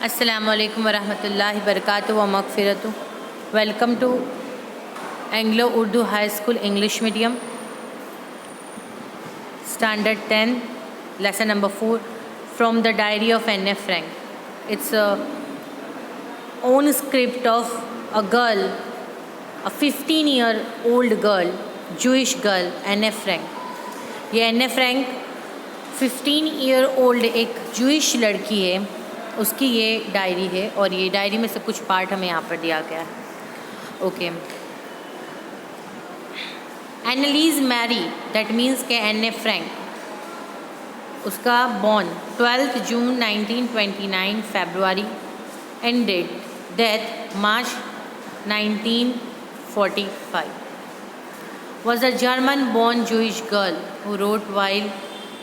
अस्सलामु अलैकुम वरहमतुल्लाहि वबरकातुहू व मग़फ़िरतुहू। Welcome to Anglo Urdu high school English medium standard 10 lesson number 4 from the diary of Anne Frank. It's a own script of a girl, a 15-year-old girl, Jewish girl, Anne Frank. ये Anne Frank 15-year-old एक Jewish लड़की है, उसकी ये diary है और ये diary में से कुछ पार्ट हमें यहाँ पर दिया गया है। ओके, एनालीज मैरी, दैट मीन्स के एने फ्रैंक, उसका born 12 June 1929 February, ended death March 1945, was a German-born Jewish girl who wrote while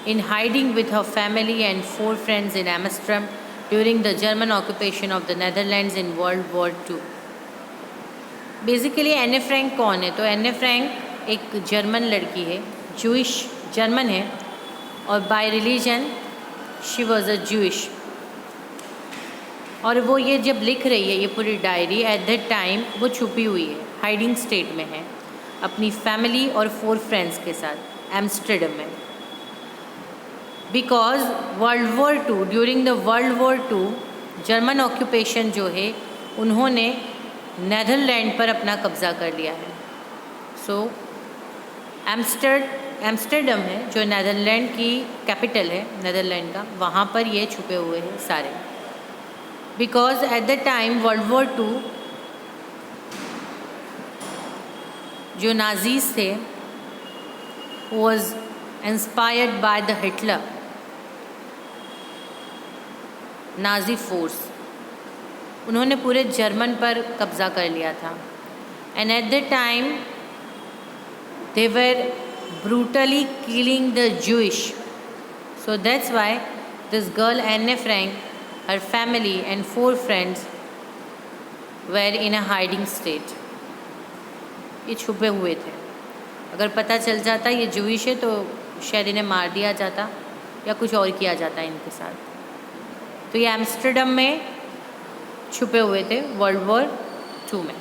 in hiding with her family and 4 friends in Amsterdam during the German occupation of the Netherlands in World War II. Basically एने Frank कौन है? तो एने Frank एक German लड़की है, Jewish German है और bye religion she was a Jewish. और वो ये जब लिख रही है ये पूरी डायरी, एट दैट टाइम वो छुपी हुई है, हाइडिंग स्टेट में है अपनी फैमिली और 4 फ्रेंड्स के साथ एम्स्टर्डम में। Because World war two, during the World war two German occupation जो है उन्होंने नेदरलैंड पर अपना कब्ज़ा कर लिया है। सो एम्स्टर्डम है जो नेदरलैंड की कैपिटल है, नेदरलैंड का, वहाँ पर ये छुपे हुए हैं सारे। Because at the time world war two जो नाजीज थे was inspired by the Hitler Nazi force, उन्होंने पूरे जर्मन पर कब्ज़ा कर लिया था। And at the time they were brutally killing the Jewish, so that's why this girl Anne Frank, her family and 4 friends were in a hiding state. ये छुपे हुए थे, अगर पता चल जाता ये जूइश है तो शायद इन्हें मार दिया जाता या कुछ और किया जाता इनके साथ। तो ये एम्स्टर्डम में छुपे हुए थे वर्ल्ड वॉर 2 में।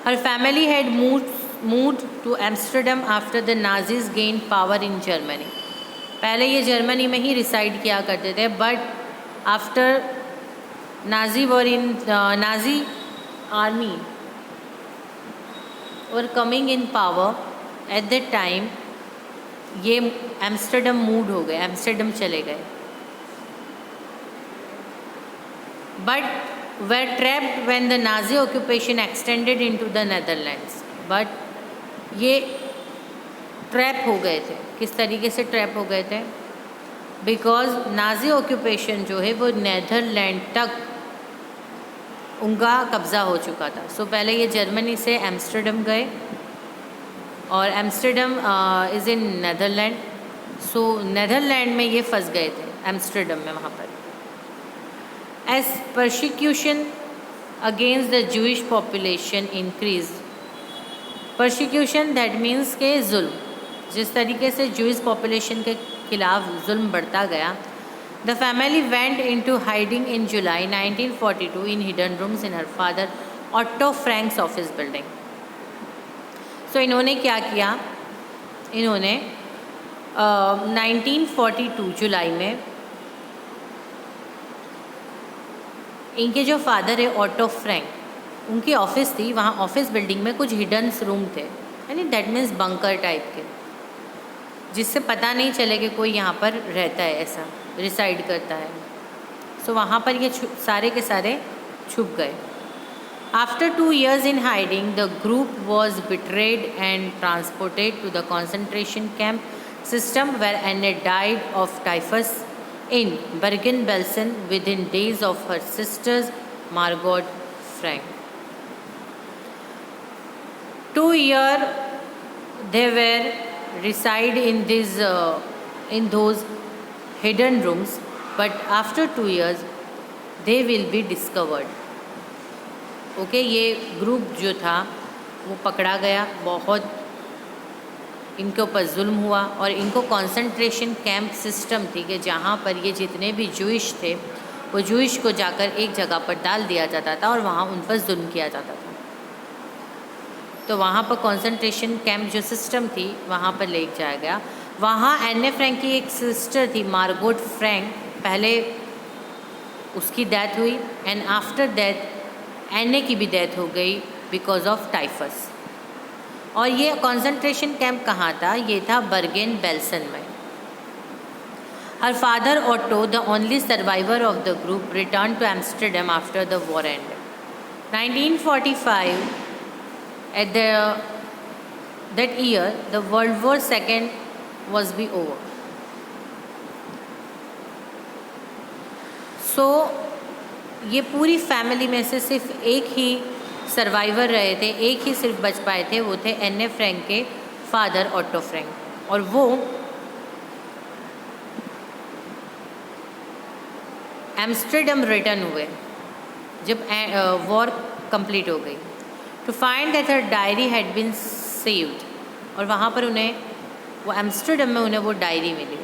Her family had moved to Amsterdam after the Nazis gain power in Germany. पहले ये जर्मनी में ही रिसाइड किया करते थे, but after Nazi war in Nazi army और coming in power at that time ये एम्स्टर्डम मूव हो गए, एम्स्टर्डम चले गए। But were trapped when the Nazi occupation extended into the Netherlands. But ये ट्रैप हो गए थे। किस तरीके से ट्रैप हो गए थे? बिकॉज नाजी ऑक्यूपेशन जो है वो नेदरलैंड तक उनका कब्ज़ा हो चुका था। सो पहले ये जर्मनी से एम्स्टर्डम गए और Amsterdam is in Netherland, so Netherland में ये फंस गए थे एम्स्टर्डम में वहाँ पर। As persecution against the Jewish population increase, persecution that means के जुल्म, जिस तरीके से जूइश पॉपुलेशन के खिलाफ जुल्म बढ़ता गया, the family went into hiding in July 1942 in hidden rooms in her father Otto Frank's office building. So इन्होंने क्या किया? इन्होंने 1942 जुलाई में इनके जो फादर है ऑटो फ्रैंक, उनकी ऑफिस थी, वहाँ ऑफिस बिल्डिंग में कुछ हिडन रूम थे, यानी दैट मीन्स बंकर टाइप के, जिससे पता नहीं चले कि कोई यहाँ पर रहता है, ऐसा रिसाइड करता है। सो वहाँ पर ये सारे के सारे छुप गए। After 2 years in hiding, the group was betrayed and transported to the concentration camp system where Anne died of typhus in Bergen-Belsen within days of her sisters Margot Frank. 2 years they were reside in those hidden rooms, but after 2 years they will be discovered. Okay, ये group जो था वो पकड़ा गया, बहुत इनके ऊपर जुल्म हुआ और इनको कंसंट्रेशन कैंप सिस्टम थी कि जहाँ पर ये जितने भी जूइश थे वो जूइश को जाकर एक जगह पर डाल दिया जाता था और वहाँ उन पर जुल्म किया जाता था। तो वहाँ पर कंसंट्रेशन कैंप जो सिस्टम थी वहाँ पर ले जाया गया। वहाँ एने फ्रैंक की एक सिस्टर थी मार्गोट फ्रैंक, पहले उसकी डेथ हुई एंड आफ्टर डेथ एने की भी डेथ हो गई बिकॉज ऑफ टाइफस। और ये कंसंट्रेशन कैंप कहाँ था? ये था बर्गेन बेल्सन में। Her father Otto, the only survivor of the group, return to Amsterdam after the war end. 1945 at that year the World War II was be over. So ये पूरी family में से सिर्फ एक ही सर्वाइवर रहे थे, एक ही सिर्फ बच पाए थे, वो थे एने फ्रैंक के फादर ऑटो फ्रैंक। और वो एम्स्टरडम रिटर्न हुए जब वॉर कंप्लीट हो गई, to find that her diary had been saved. और वहाँ पर उन्हें वो एम्स्टरडम में उन्हें वो डायरी मिली।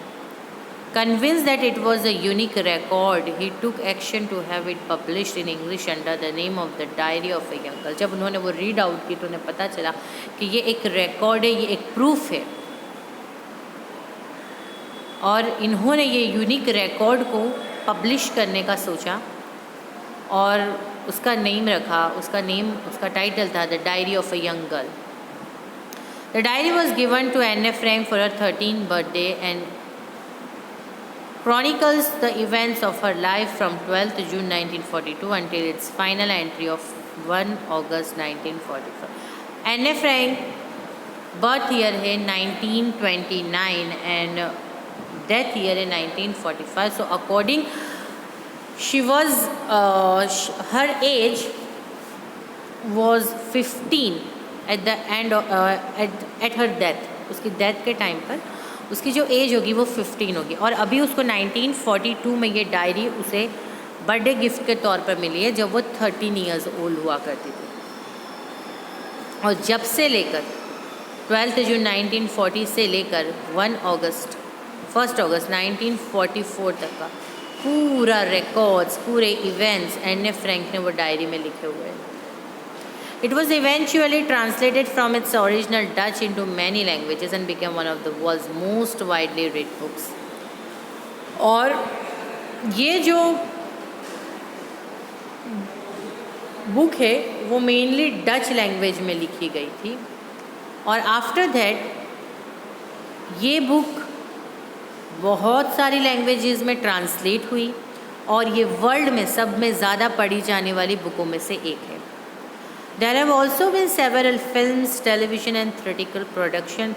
Convince that it was a unique record, he took action to have it published in English under the name of the diary of a young girl. जब उन्होंने वो रीड आउट की तो उन्हें पता चला कि ये एक रिकॉर्ड है, ये एक प्रूफ है, और इन्होंने ये यूनिक रिकॉर्ड को पब्लिश करने का सोचा और उसका नेम रखा। उसका टाइटल था the diary of a young girl. The diary was given to Anne Frank for her 13th birthday and chronicles the events of her life from 12th June 1942 until its final entry of 1 August 1945. एने Frank birth year है 1929 and death year है 1945. So according she was her age was 15 at the end of, at her death. उसकी death के time पर उसकी जो as होगी वो 15 होगी, और अभी उसको 1942 में ये डायरी उसे बर्थडे गिफ्ट के तौर पर मिली है जब वो 13 ईयर्स ओल्ड हुआ करती थी। और जब से लेकर 12 जून 1940 से लेकर 1 अगस्त 1944 तक का पूरा रिकॉर्ड्स, पूरे इवेंट्स एने फ्रैंक ने वो डायरी में लिखे हुए हैं। It was eventually translated from its original Dutch into many languages and became one of the world's most widely read books. और ये जो बुक है वो मेनली डच लैंग्वेज में लिखी गई थी, और आफ्टर दैट ये बुक बहुत सारी लैंग्वेजेस में ट्रांसलेट हुई और ये वर्ल्ड में सब में ज़्यादा पढ़ी जाने वाली बुकों में से एक है। There have also been several films, television and theatrical production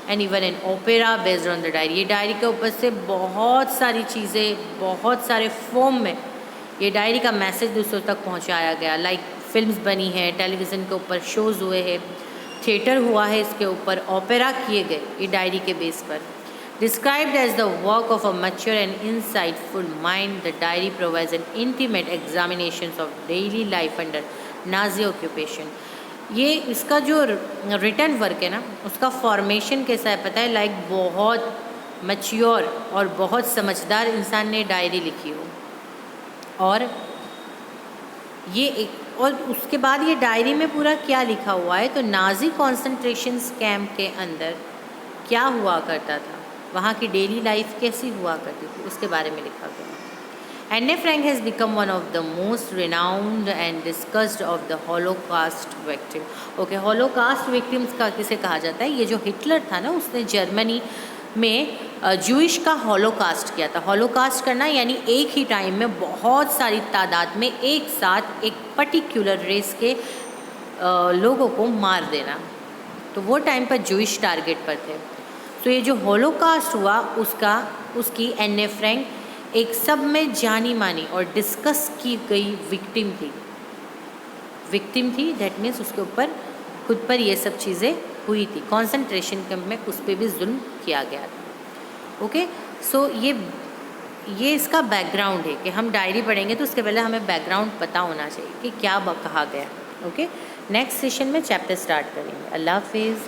and even an opera based on the diary. ये डायरी के ऊपर से बहुत सारी चीज़ें, बहुत सारे फॉर्म में ये डायरी का मैसेज दूसरों तक पहुंचाया गया। लाइक फिल्म्स बनी है, टेलीविज़न के ऊपर शोज़ हुए हैं, थिएटर हुआ है, इसके ऊपर ओपेरा किए गए ये डायरी के बेस पर। Described as the work of a mature and insightful mind, the diary provides an intimate examination of daily life under Nazi occupation. ये इसका जो रिटर्न वर्क है ना, उसका फॉर्मेशन कैसा है पता है? लाइक बहुत मैच्योर और बहुत समझदार इंसान ने डायरी लिखी हो, और ये एक, और उसके बाद ये डायरी में पूरा क्या लिखा हुआ है, तो नाजी कॉन्सेंट्रेशन कैंप के अंदर क्या हुआ करता था, वहाँ की डेली लाइफ कैसी हुआ करती थी, उसके बारे में लिखा गया। एने Frank has become one of the most renowned and discussed of the holocaust victim. Okay, holocaust victims का किसे कहा जाता है? ये जो हिटलर था ना, उसने जर्मनी में जूइश का हॉलोकास्ट किया था। हॉलोकास्ट करना यानी एक ही टाइम में बहुत सारी तादाद में एक साथ एक पर्टिकुलर रेस के लोगों को मार देना। तो वो टाइम पर जूइश टारगेट पर थे। तो ये जो हॉलोकास्ट हुआ उसकी एने फ्रैंक एक सब में जानी मानी और डिस्कस की गई विक्टिम थी। दैट मीन्स उसके ऊपर खुद पर ये सब चीज़ें हुई थी। कॉन्सेंट्रेशन कैंप में उस पर भी जुल्म किया गया था। ओके, सो ये इसका बैकग्राउंड है कि हम डायरी पढ़ेंगे तो उसके पहले हमें बैकग्राउंड पता होना चाहिए कि क्या कहा गया। ओके, नेक्स्ट सेशन में चैप्टर स्टार्ट करेंगे। अल्लाह हाफिज़।